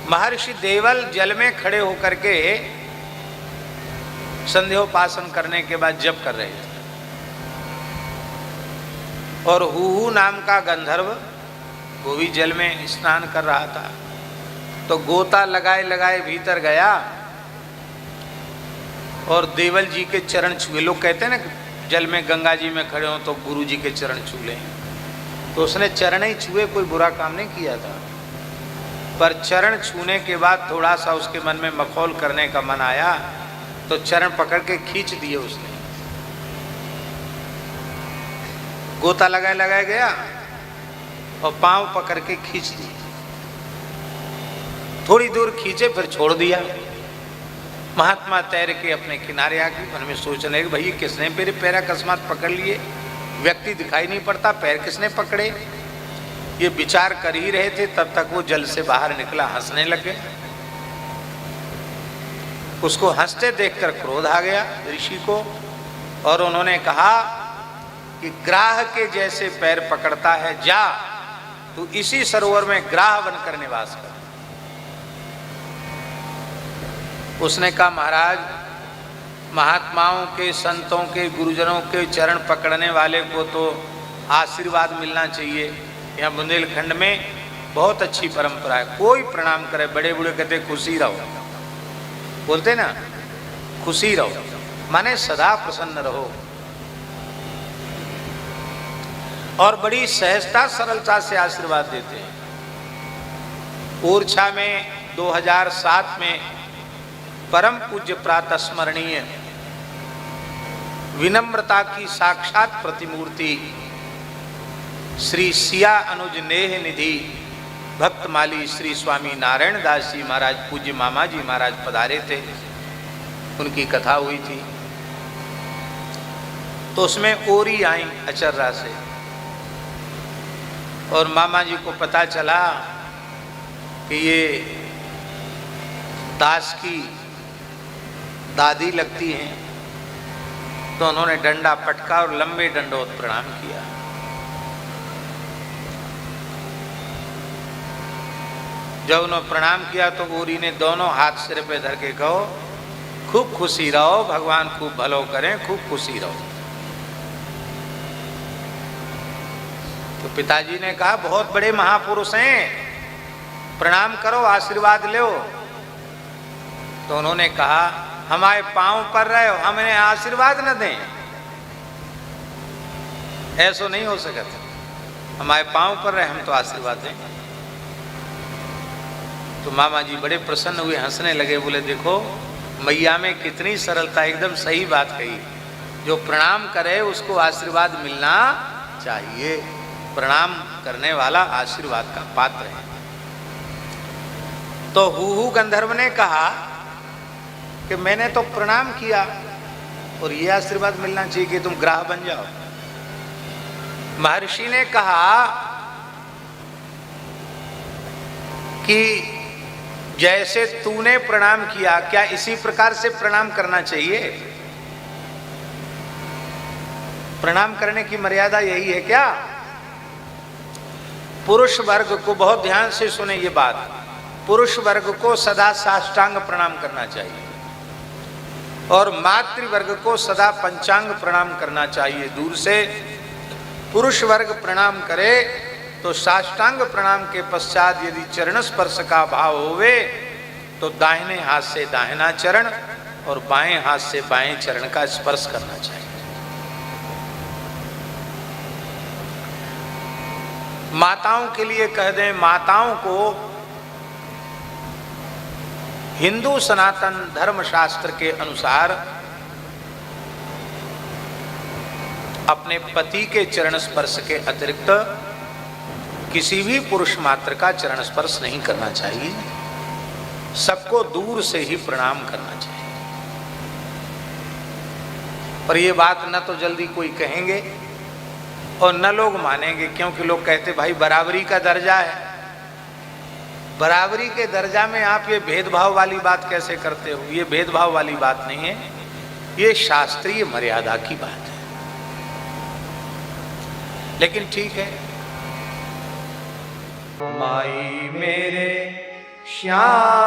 महर्षि देवल जल में खड़े होकर के संध्योपासन करने के बाद जप कर रहे थे, और हुहू नाम का गंधर्व वो भी जल में स्नान कर रहा था। तो गोता लगाए लगाए भीतर गया और देवल जी के चरण छुए। लोग कहते हैं ना जल में गंगा जी में खड़े हो तो गुरु जी के चरण छू लें, तो उसने चरण ही छुए, कोई बुरा काम नहीं किया था, पर चरण छूने के बाद थोड़ा सा उसके मन में मखौल करने का मन आया, तो चरण पकड़ के खींच दिए उसने। गोता लगाए लगाए गया और पांव पकड़ के खींच दिए, थोड़ी दूर खींचे फिर छोड़ दिया। महात्मा तैर के अपने किनारे आके मन में सोचने लगे, भाई किसने मेरे पैर अकस्मात पकड़ लिए, व्यक्ति दिखाई नहीं पड़ता, पैर किसने पकड़े। ये विचार कर ही रहे थे, तब तक वो जल से बाहर निकला, हंसने लगे। उसको हंसते देखकर क्रोध आ गया ऋषि को, और उन्होंने कहा कि ग्राह के जैसे पैर पकड़ता है, जा तू इसी सरोवर में ग्राह बनकर निवास कर। उसने कहा महाराज, महात्माओं के, संतों के, गुरुजनों के चरण पकड़ने वाले को तो आशीर्वाद मिलना चाहिए। यहाँ बुंदेलखंड में बहुत अच्छी परंपरा है, कोई प्रणाम करे, बड़े बूढ़े कहते खुशी रहो, बोलते ना खुशी रहो, माने सदा प्रसन्न रहो। और बड़ी सहजता सरलता से आशीर्वाद देते हैं। ओरछा में 2007 में परम पूज्य प्रातः स्मरणीय विनम्रता की साक्षात प्रतिमूर्ति श्री सिया अनुज नेह निधि भक्तमाली श्री स्वामी नारायण दास जी महाराज, पूज्य मामा जी महाराज पधारे थे, उनकी कथा हुई थी। तो उसमें ओरी आई अचर्रा से, और मामा जी को पता चला कि ये दास की दादी लगती हैं, तो उन्होंने डंडा पटका और लंबे दंडोत प्रणाम किया। जब उन्होंने प्रणाम किया तो ओरी ने दोनों हाथ सिर पे धर के कहो, खूब खुशी रहो, भगवान खूब भलो करें, खूब खुशी रहो। तो पिताजी ने कहा बहुत बड़े महापुरुष हैं, प्रणाम करो, आशीर्वाद लो। तो उन्होंने कहा हमारे पांव पर रहे हो, हमें आशीर्वाद न दें, ऐसा नहीं हो सकता, हमारे पांव पर रहे, हम तो आशीर्वाद दें। तो मामा जी बड़े प्रसन्न हुए, हंसने लगे, बोले देखो मैया में कितनी सरलता, एकदम सही बात कही, जो प्रणाम करे उसको आशीर्वाद मिलना चाहिए, प्रणाम करने वाला आशीर्वाद का पात्र है। तो हुहू गंधर्व ने कहा कि मैंने तो प्रणाम किया और ये आशीर्वाद मिलना चाहिए कि तुम ग्राह बन जाओ। महर्षि ने कहा कि जैसे तूने प्रणाम किया, क्या इसी प्रकार से प्रणाम करना चाहिए? प्रणाम करने की मर्यादा यही है क्या? पुरुष वर्ग को, बहुत ध्यान से सुने ये बात, पुरुष वर्ग को सदा साष्टांग प्रणाम करना चाहिए और मातृवर्ग को सदा पंचांग प्रणाम करना चाहिए। दूर से पुरुष वर्ग प्रणाम करे तो साष्टांग प्रणाम के पश्चात यदि चरण स्पर्श का भाव होवे तो दाहिने हाथ से दाहिना चरण और बाएं हाथ से बाएं चरण का स्पर्श करना चाहिए। माताओं के लिए कह दें, माताओं को हिंदू सनातन धर्म शास्त्र के अनुसार अपने पति के चरण स्पर्श के अतिरिक्त किसी भी पुरुष मात्र का चरण स्पर्श नहीं करना चाहिए, सबको दूर से ही प्रणाम करना चाहिए। पर ये बात न तो जल्दी कोई कहेंगे और न लोग मानेंगे, क्योंकि लोग कहते भाई बराबरी का दर्जा है, बराबरी के दर्जा में आप ये भेदभाव वाली बात कैसे करते हो? ये भेदभाव वाली बात नहीं है, ये शास्त्रीय मर्यादा की बात है। लेकिन ठीक है, माई मेरे श्याम